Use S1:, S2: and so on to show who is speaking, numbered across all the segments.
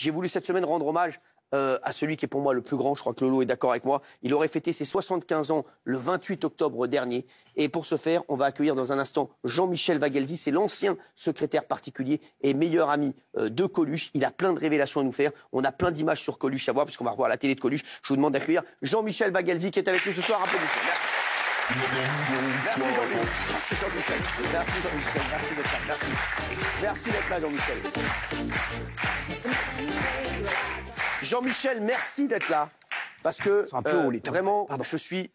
S1: J'ai voulu cette semaine rendre hommage à celui qui est pour moi le plus grand, je crois que Lolo est d'accord avec moi. Il aurait fêté ses 75 ans le 28 octobre dernier. Et pour ce faire, on va accueillir dans un instant Jean-Michel Vagelzi. C'est l'ancien secrétaire particulier et meilleur ami de Coluche. Il a plein de révélations à nous faire. On a plein d'images sur Coluche à voir, puisqu'on va revoir la télé de Coluche. Je vous demande d'accueillir Jean-Michel Vagelzi qui est avec nous ce soir. Applaudissements. Merci Jean-Michel. Merci Jean-Michel. Merci Jean-Michel. Merci d'être là. Merci. Merci d'être là, Jean-Michel. Jean-Michel, merci d'être là. Parce que vraiment, je suis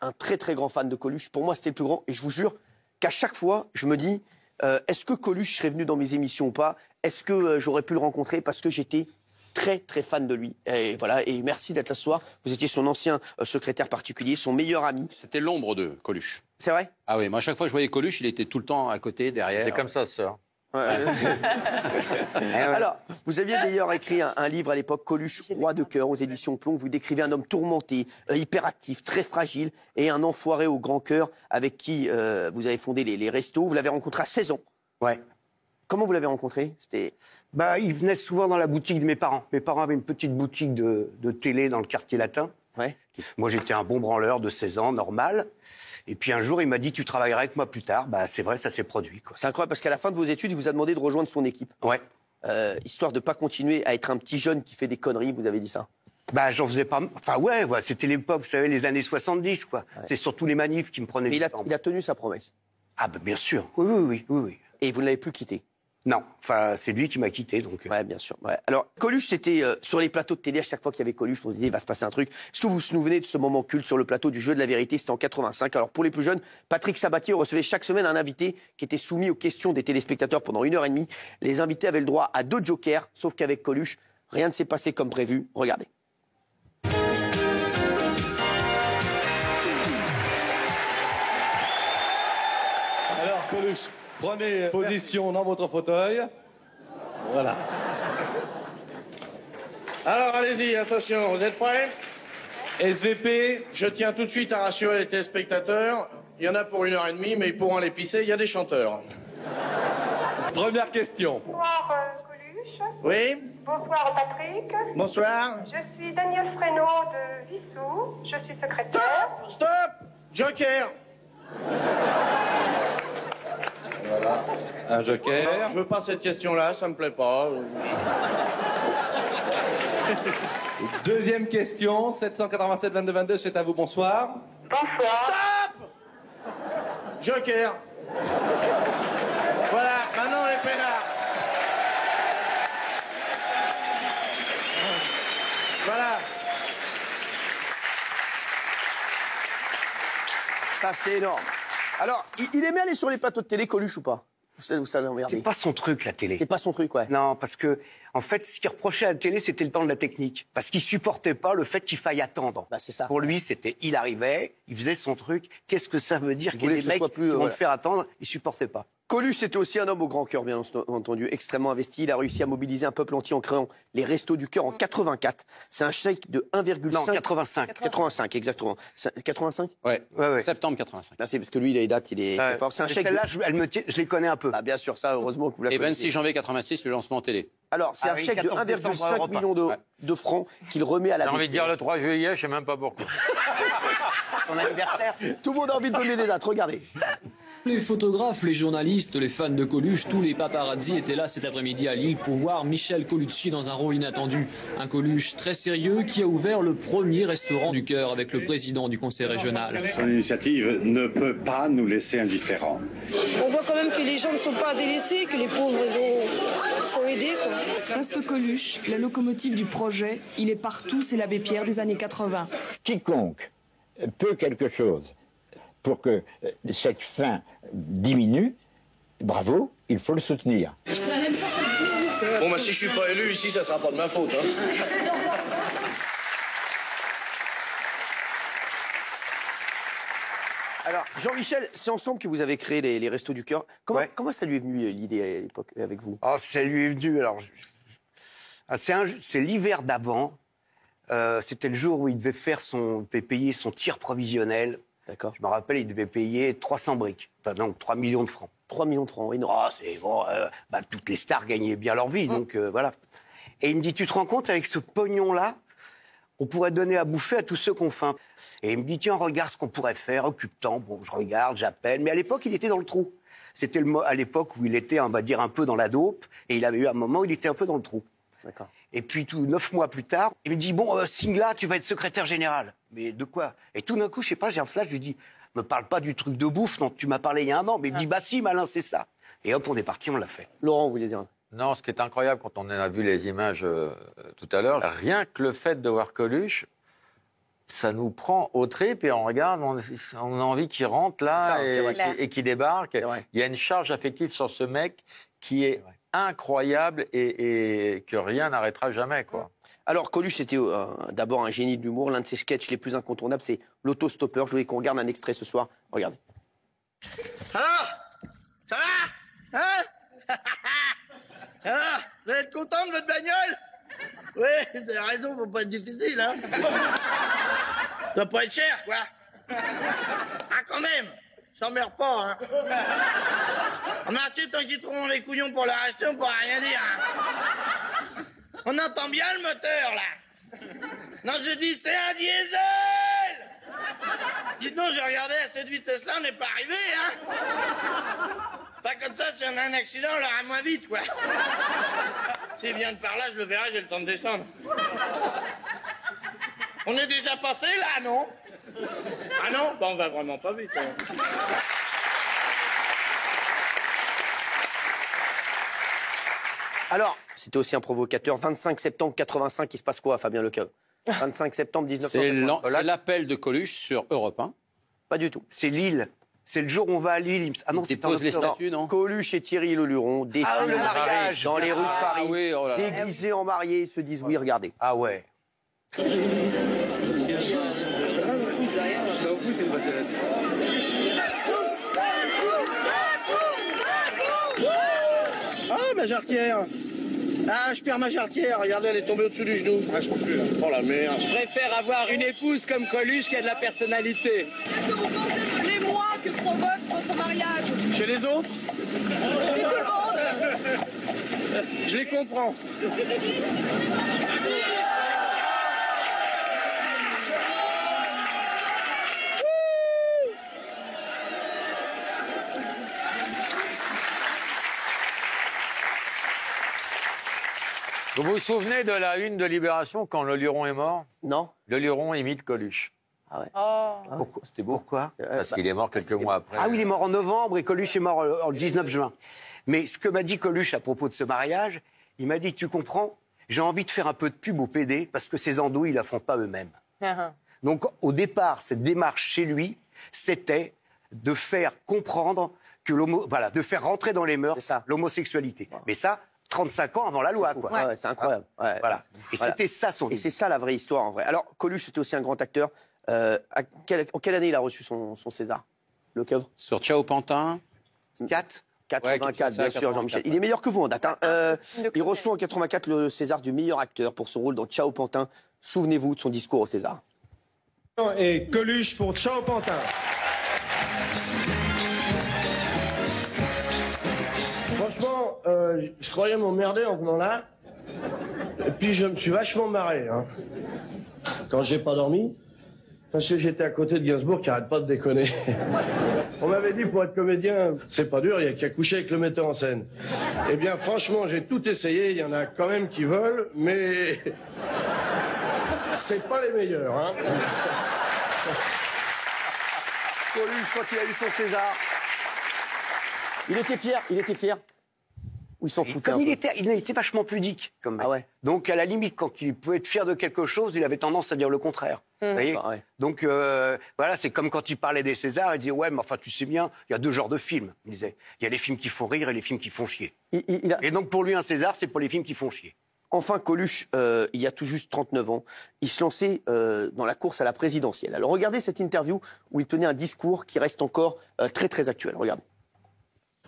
S1: un très très grand fan de Coluche. Pour moi, c'était le plus grand. Et je vous jure qu'à chaque fois, je me dis, est-ce que Coluche serait venu dans mes émissions ou pas? Est-ce que j'aurais pu le rencontrer? Parce que j'étais très très fan de lui. Et voilà. Et merci d'être là ce soir. Vous étiez son ancien secrétaire particulier, son meilleur ami.
S2: C'était l'ombre de Coluche.
S1: C'est vrai?
S2: Ah oui, moi à chaque fois que je voyais Coluche, il était tout le temps à côté, derrière.
S3: C'était comme ça, sœur.
S1: Ouais. Alors, vous aviez d'ailleurs écrit un livre à l'époque, Coluche, roi de cœur, aux éditions Plomb. Vous décrivez un homme tourmenté, hyperactif, très fragile, et un enfoiré au grand cœur avec qui vous avez fondé les restos. Vous l'avez rencontré à 16 ans.
S4: Ouais.
S1: Comment vous l'avez rencontré?
S4: Il venait souvent dans la boutique de mes parents. Mes parents avaient une petite boutique de télé dans le quartier latin.
S1: Ouais.
S4: Moi, j'étais un bon branleur de 16 ans, normal. Et puis un jour, il m'a dit, tu travailleras avec moi plus tard. C'est vrai, ça s'est produit, quoi.
S1: C'est incroyable parce qu'à la fin de vos études, il vous a demandé de rejoindre son équipe.
S4: Ouais.
S1: Histoire de ne pas continuer à être un petit jeune qui fait des conneries, vous avez dit ça.
S4: J'en faisais pas... Enfin, ouais, c'était l'époque, vous savez, les années 70, quoi. Ouais. C'est surtout les manifs qui me prenaient
S1: du
S4: temps.
S1: Il a tenu sa promesse.
S4: Bien sûr. Oui.
S1: Et vous ne l'avez plus quitté?
S4: Non, c'est lui qui m'a quitté, donc...
S1: Ouais, bien sûr. Ouais. Alors, Coluche, c'était sur les plateaux de télé, à chaque fois qu'il y avait Coluche, on se disait, il va se passer un truc. Est-ce que vous vous souvenez de ce moment culte sur le plateau du Jeu de la Vérité? C'était en 85. Alors, pour les plus jeunes, Patrick Sabatier recevait chaque semaine un invité qui était soumis aux questions des téléspectateurs pendant 1h30. Les invités avaient le droit à 2 jokers, sauf qu'avec Coluche, rien ne s'est passé comme prévu. Regardez.
S5: Alors, Coluche, prenez position dans votre fauteuil. Voilà.
S6: Alors, allez-y, attention, vous êtes prêts? SVP, je tiens tout de suite à rassurer les téléspectateurs. Il y en a pour 1h30, mais ils pourront aller pisser, il y a des chanteurs.
S5: Première question.
S7: Bonsoir, Coluche.
S6: Oui?
S7: Bonsoir, Patrick.
S6: Bonsoir.
S7: Je suis Daniel Fresneau de Vissou. Je suis secrétaire.
S6: Stop! Joker!
S5: Voilà. Un joker.
S6: Non, je veux pas cette question-là, ça me plaît pas.
S5: Deuxième question, 787 22 22, c'est à vous, bonsoir.
S7: Bonsoir.
S6: Stop! Joker. Voilà, maintenant les peinards. Voilà.
S1: Ça, c'était énorme. Alors, il aimait aller sur les plateaux de télé, Coluche, ou pas? Vous savez emmerder.
S4: C'est pas son truc, la télé.
S1: C'est pas son truc, ouais.
S4: Non, parce que, en fait, ce qu'il reprochait à la télé, c'était le temps de la technique. Parce qu'il supportait pas le fait qu'il faille attendre.
S1: C'est ça.
S4: Pour lui, il arrivait, il faisait son truc. Qu'est-ce que ça veut dire qu'il y a des mecs qui vont le faire attendre? Il supportait pas.
S1: Coluche, c'était aussi un homme au grand cœur, bien entendu, extrêmement investi. Il a réussi à mobiliser un peuple entier en créant les Restos du Cœur en 84. C'est un chèque de 1,5...
S4: Non, 85.
S1: 85, exactement. 85 ?
S2: Ouais. Septembre 85.
S1: Là, c'est parce que lui, les dates, il est fort. C'est un chèque.
S4: Celle-là, je les connais un peu.
S1: Bien sûr, ça, heureusement que vous la connaissez.
S2: Et 26 janvier 86, le lancement télé.
S1: Alors, c'est un chèque de 1,5 million de francs qu'il remet à la...
S3: J'ai envie de dire le 3 juillet, je sais même pas pourquoi.
S4: Ton anniversaire.
S1: Tout le monde a envie de donner des dates, regardez.
S8: Les photographes, les journalistes, les fans de Coluche, tous les paparazzi étaient là cet après-midi à Lille pour voir Michel Colucci dans un rôle inattendu. Un Coluche très sérieux qui a ouvert le premier restaurant du cœur avec le président du conseil régional.
S9: Son initiative ne peut pas nous laisser indifférents.
S10: On voit quand même que les gens ne sont pas délaissés, que les pauvres sont aidés, quoi.
S11: Reste Coluche, la locomotive du projet, il est partout, c'est l'abbé Pierre des années 80.
S12: Quiconque peut quelque chose pour que cette fin diminue, bravo, il faut le soutenir.
S6: Bon, si je suis pas élu ici, ça sera pas de ma faute, hein.
S1: Alors, Jean-Michel, c'est ensemble que vous avez créé les Restos du Cœur. Comment ça lui est venu l'idée à l'époque avec vous?
S4: Ça lui est venu, alors... C'est l'hiver d'avant. C'était le jour où il devait payer son tir provisionnel.
S1: D'accord.
S4: Je me rappelle, il devait payer 300 briques. Enfin, donc 3 millions de francs.
S1: 3 millions de francs, énorme.
S4: C'est bon. Toutes les stars gagnaient bien leur vie, donc voilà. Et il me dit, tu te rends compte, avec ce pognon-là, on pourrait donner à bouffer à tous ceux qui ont faim. Et il me dit, tiens, regarde ce qu'on pourrait faire, occupe-t'en. Bon, je regarde, j'appelle. Mais à l'époque, il était dans le trou. C'était à l'époque où il était, on va dire, un peu dans la dope. Et il avait eu un moment où il était un peu dans le trou.
S1: D'accord.
S4: Et puis, 9 mois plus tard, il me dit, bon, Singla, tu vas être secrétaire général. Mais de quoi? Et tout d'un coup, je sais pas, j'ai un flash, je lui dis, me parle pas du truc de bouffe dont tu m'as parlé il y a un an. Mais il me dit, bah si, malin, c'est ça. Et hop, on est parti, on l'a fait.
S1: Laurent, vous voulez dire?
S3: Non, ce qui est incroyable quand on a vu les images tout à l'heure, rien que le fait de voir Coluche, ça nous prend au trip et on regarde, on a envie qu'il rentre là et qu'il débarque. Il y a une charge affective sur ce mec qui est incroyable et que rien n'arrêtera jamais, quoi.
S1: Alors, Coluche, c'était d'abord un génie de l'humour. L'un de ses sketchs les plus incontournables, c'est l'autostoppeur. Je voulais qu'on regarde un extrait ce soir. Regardez.
S6: Alors, ça va? Hein? Alors, vous allez être content de votre bagnole? Oui, vous avez raison, faut pas être difficile, hein. Ça doit pas être cher, quoi. Ah, quand même, ça m'emmerde pas, hein. Remarquez, tant qu'ils trouveront les couillons pour la racheter, on pourra rien dire, hein. On entend bien le moteur, là. Non, je dis, c'est un diesel. Dites donc, j'ai regardé à cette vitesse-là, on n'est pas arrivé, hein. Pas comme ça, si on a un accident, on l'aura moins vite, quoi. S'il vient de par là, je le verrai, j'ai le temps de descendre. On est déjà passé, là, non? Ah non? Bah, on va vraiment pas vite, hein.
S1: Alors, c'était aussi un provocateur. 25 septembre 85, il se passe quoi, Fabien Lecœur? 25 septembre 1980.
S2: C'est l'appel de Coluche sur Europe 1.
S1: Pas du tout.
S4: C'est Lille. C'est le jour où on va à Lille. Ah non, c'est
S2: pose les statues, non?
S1: Coluche et Thierry Leluron défilent
S4: le mariage.
S1: dans les rues de Paris,
S2: oui, oh là là.
S1: déguisés en mariés, ils se disent oui, regardez.
S4: Ah ouais.
S6: Ah, ma jarretière. Ah, je perds ma jarretière. Regardez, elle est tombée au-dessous du genou. Ah, je peux plus, là. Oh la merde.
S13: Je préfère avoir une épouse comme Coluche qui a de la personnalité.
S10: Qu'est-ce que vous pensez de l'émoi que provoque votre mariage?
S6: Chez les autres?
S10: Chez tout le monde.
S6: Je les comprends.
S3: Vous vous souvenez de la une de Libération quand Leluron est mort?
S1: Non.
S3: Leluron imite Coluche.
S1: Ah ouais.
S4: Pourquoi? C'était beau. Pourquoi?
S3: Parce qu'il est mort quelques mois après.
S4: Ah oui, il est mort en novembre et Coluche est mort le 19 juin. Mais ce que m'a dit Coluche à propos de ce mariage, il m'a dit, tu comprends, j'ai envie de faire un peu de pub au PD parce que ces andouilles, ils la font pas eux-mêmes. Donc au départ, cette démarche chez lui, c'était de faire comprendre que de faire rentrer dans les mœurs l'homosexualité. Mais ça, 35 ans avant la loi, quoi.
S1: Ouais, c'est incroyable. Ouais.
S4: Voilà. Et c'était ça son.
S1: Et c'est ça la vraie histoire en vrai. Alors Coluche c'était aussi un grand acteur. En quelle année il a reçu son César, Lecœur?
S2: Sur Ciao Pantin.
S1: 84, bien sûr, Jean-Michel. Il est meilleur que vous en date. Hein. Il reçoit en 84 le César du meilleur acteur pour son rôle dans Ciao Pantin. Souvenez-vous de son discours au César.
S5: Et Coluche pour Ciao Pantin.
S6: Franchement, je croyais m'emmerder en venant là. Et puis je me suis vachement marré, hein. Quand j'ai pas dormi, parce que j'étais à côté de Gainsbourg qui arrête pas de déconner. On m'avait dit pour être comédien, c'est pas dur, il y a qu'à coucher avec le metteur en scène. Eh bien franchement, j'ai tout essayé, il y en a quand même qui veulent, mais c'est pas les meilleurs, hein.
S1: Coluche, quand il a eu son César, il était fier. Ou il s'en foutait un peu.
S4: Il était vachement pudique, comme mec.
S1: Ah ouais.
S4: Donc, à la limite, quand il pouvait être fier de quelque chose, il avait tendance à dire le contraire. Vous voyez
S1: Ah ouais.
S4: Donc, voilà, c'est comme quand il parlait des Césars, il disait, ouais, mais enfin, tu sais bien, il y a deux genres de films. Il disait, il y a les films qui font rire et les films qui font chier. Et donc, pour lui, un César, c'est pour les films qui font chier.
S1: Enfin, Coluche, il y a tout juste 39 ans, il se lançait dans la course à la présidentielle. Alors, regardez cette interview où il tenait un discours qui reste encore très, très actuel. Regardez.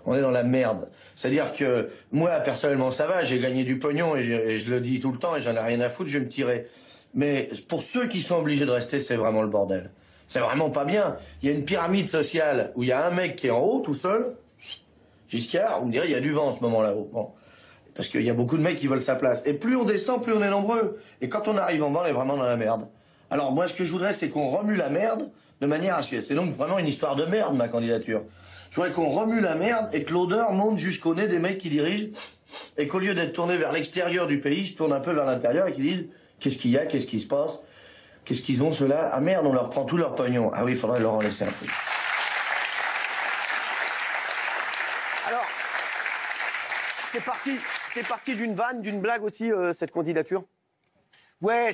S14: On est dans la merde. C'est-à-dire que moi, personnellement, ça va, j'ai gagné du pognon et je le dis tout le temps et j'en ai rien à foutre, je vais me tirer. Mais pour ceux qui sont obligés de rester, c'est vraiment le bordel. C'est vraiment pas bien. Il y a une pyramide sociale où il y a un mec qui est en haut, tout seul, Giscard, on me dirait il y a du vent en ce moment là-haut. Bon. Parce qu'il y a beaucoup de mecs qui veulent sa place. Et plus on descend, plus on est nombreux. Et quand on arrive en bas, on est vraiment dans la merde. Alors moi, ce que je voudrais, c'est qu'on remue la merde de manière à ce que... C'est donc vraiment une histoire de merde, ma candidature. Je voudrais qu'on remue la merde et que l'odeur monte jusqu'au nez des mecs qui dirigent. Et qu'au lieu d'être tourné vers l'extérieur du pays, ils se tournent un peu vers l'intérieur et qu'ils disent « Qu'est-ce qu'il y a? Qu'est-ce qui se passe? Qu'est-ce qu'ils ont, ceux-là? Ah merde, on leur prend tout leur pognon. Ah oui, il faudrait leur en laisser un peu. »
S1: Alors, c'est parti d'une vanne, d'une blague aussi, cette candidature?
S4: Ouais,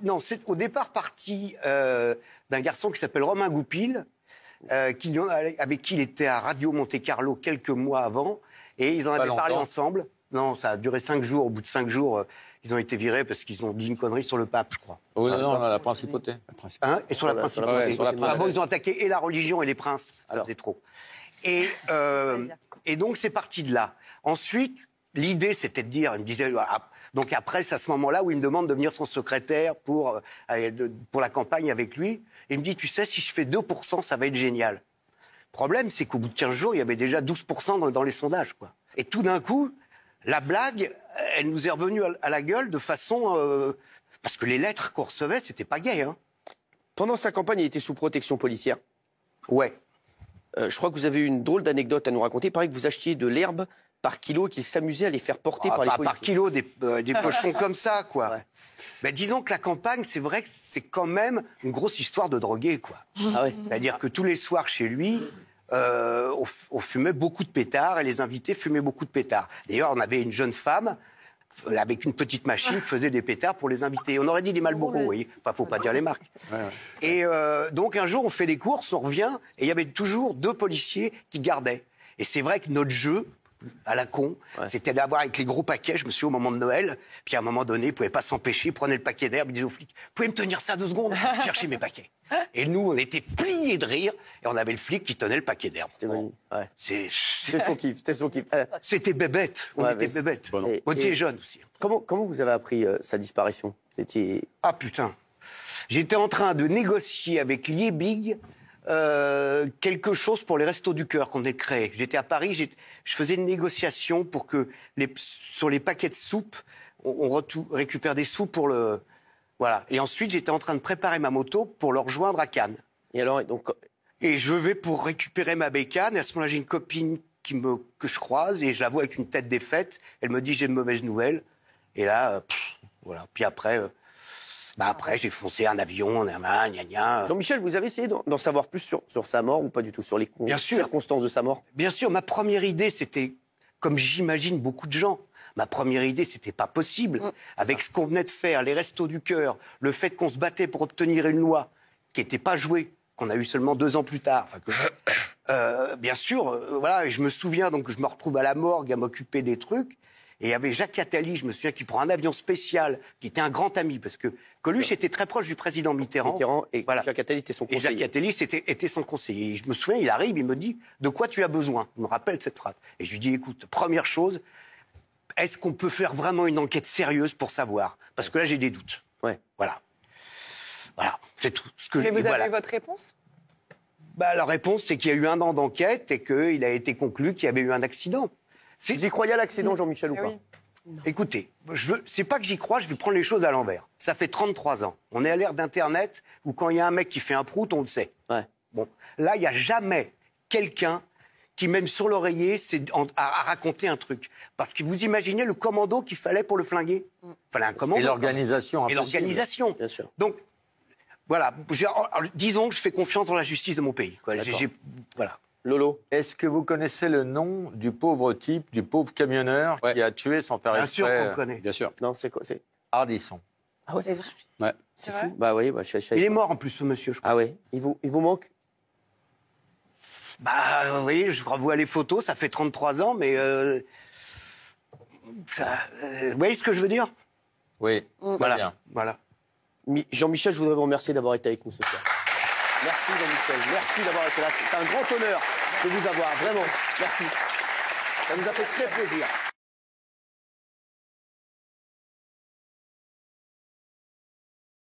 S4: non, c'est au départ parti d'un garçon qui s'appelle Romain Goupil, avec qui il était à Radio Monte-Carlo quelques mois avant, et ils en avaient parlé ensemble. Non, ça a duré 5 jours. Au bout de 5 jours, ils ont été virés parce qu'ils ont dit une connerie sur le pape, je crois.
S3: Oui, non, la principauté.
S4: Hein, et sur la principauté.
S3: Ouais, sur la
S4: Ah bon, ils ont attaqué et la religion et les princes. Ça faisait trop. Et donc, c'est parti de là. Ensuite, l'idée, c'était de dire, il me disait... Donc après, c'est à ce moment-là où il me demande de venir son secrétaire pour la campagne avec lui. Et il me dit, tu sais, si je fais 2%, ça va être génial. Le problème, c'est qu'au bout de 15 jours, il y avait déjà 12% dans les sondages, quoi. Et tout d'un coup, la blague, elle nous est revenue à la gueule de façon... parce que les lettres qu'on recevait, c'était pas gai, hein.
S1: Pendant sa campagne, il était sous protection policière.
S4: Ouais.
S1: Je crois que vous avez une drôle d'anecdote à nous raconter. Il paraît que vous achetiez de l'herbe par kilo qu'il s'amusait à les faire porter par les policiers.
S4: Par kilo, des pochons comme ça, quoi. Ouais. Ben, disons que la campagne, c'est vrai que c'est quand même une grosse histoire de drogué, quoi.
S1: Ah ouais.
S4: C'est-à-dire que tous les soirs chez lui, on fumait beaucoup de pétards et les invités fumaient beaucoup de pétards. D'ailleurs, on avait une jeune femme avec une petite machine faisait des pétards pour les invités. On aurait dit des Marlboro, vous voyez. Enfin, faut pas dire les marques. Ouais, ouais. Et donc un jour, on fait les courses, on revient et il y avait toujours 2 policiers qui gardaient. Et c'est vrai que notre jeu, à la con, c'était d'avoir avec les gros paquets, je me souviens au moment de Noël, puis à un moment donné, ils ne pouvaient pas s'empêcher, ils prenaient le paquet d'herbe, ils disaient aux flics, vous pouvez me tenir ça 2 secondes, chercher mes paquets. Et nous, on était pliés de rire, et on avait le flic qui tenait le paquet d'herbe.
S1: C'était bon. Ouais.
S4: C'était
S1: son kiff, c'était son kiff.
S4: C'était bébête, on était bébête. Bon, on était jeunes aussi.
S1: Comment vous avez appris sa disparition?
S4: Ah putain, j'étais en train de négocier avec Liebig quelque chose pour les Restos du Cœur qu'on ait créé. J'étais à Paris, je faisais une négociation pour que sur les paquets de soupe, on récupère des sous pour le... Voilà. Et ensuite, j'étais en train de préparer ma moto pour le rejoindre à Cannes.
S1: Et alors, donc...
S4: Et je vais pour récupérer ma bécane, et à ce moment-là, j'ai une copine que je croise, et je la vois avec une tête défaite. Elle me dit, j'ai de mauvaises nouvelles. Et là, voilà. Puis après... après, j'ai foncé un avion, gna.
S1: Jean-Michel, vous avez essayé d'en savoir plus sur sa mort ou pas du tout, sur les circonstances de sa mort?
S4: Bien sûr, ma première idée, c'était, comme j'imagine beaucoup de gens, ma première idée, c'était pas possible. Avec ce qu'on venait de faire, les Restos du Cœur, le fait qu'on se battait pour obtenir une loi qui n'était pas jouée, qu'on a eu seulement 2 ans plus tard. Bien sûr, voilà, et je me souviens, donc je me retrouve à la morgue à m'occuper des trucs. Et il y avait Jacques Attali, je me souviens, qui prend un avion spécial, qui était un grand ami, parce que Coluche était très proche du président Mitterrand.
S1: Et voilà. Jacques Attali était son conseiller.
S4: Et Jacques Attali était son conseiller. Et je me souviens, il arrive, il me dit, de quoi tu as besoin? Il me rappelle cette phrase. Et je lui dis, écoute, première chose, est-ce qu'on peut faire vraiment une enquête sérieuse pour savoir? Parce que là, j'ai des doutes.
S1: Ouais.
S4: Voilà. Voilà, c'est tout.
S15: Mais vous avez votre réponse?
S4: La réponse, c'est qu'il y a eu 1 an d'enquête et qu'il a été conclu qu'il y avait eu un accident.
S1: Vous y croyez à l'accident, Jean-Michel, ou pas?
S4: Écoutez, c'est pas que j'y crois, je vais prendre les choses à l'envers. Ça fait 33 ans. On est à l'ère d'Internet où quand il y a un mec qui fait un prout, on le sait.
S1: Ouais.
S4: Bon, là, il n'y a jamais quelqu'un qui, même sur l'oreiller, a raconté un truc. Parce que vous imaginez le commando qu'il fallait pour le flinguer? Il fallait un commando.
S3: Et l'organisation.
S4: Et l'organisation.
S1: Bien sûr.
S4: Donc, voilà. Disons que je fais confiance dans la justice de mon pays. Voilà.
S1: Lolo,
S3: est-ce que vous connaissez le nom du pauvre type, du pauvre camionneur qui a tué sans faire exprès?
S4: Bien sûr qu'on le connaît.
S1: Bien sûr. Non, c'est quoi?
S3: Ardisson.
S15: Ah ouais. C'est vrai?
S3: Ouais.
S1: C'est fou. Bah oui,
S4: il est mort en plus, ce monsieur, je crois.
S1: Ah ouais. Il vous manque?
S4: Vous voyez, je revois les photos, ça fait 33 ans, mais... vous voyez ce que je veux dire?
S3: Oui.
S4: Voilà.
S1: Jean-Michel, je voudrais vous remercier d'avoir été avec nous ce soir. Merci Jean-Michel, merci d'avoir été là. C'est un grand honneur de vous avoir, vraiment. Merci. Ça nous a fait très plaisir.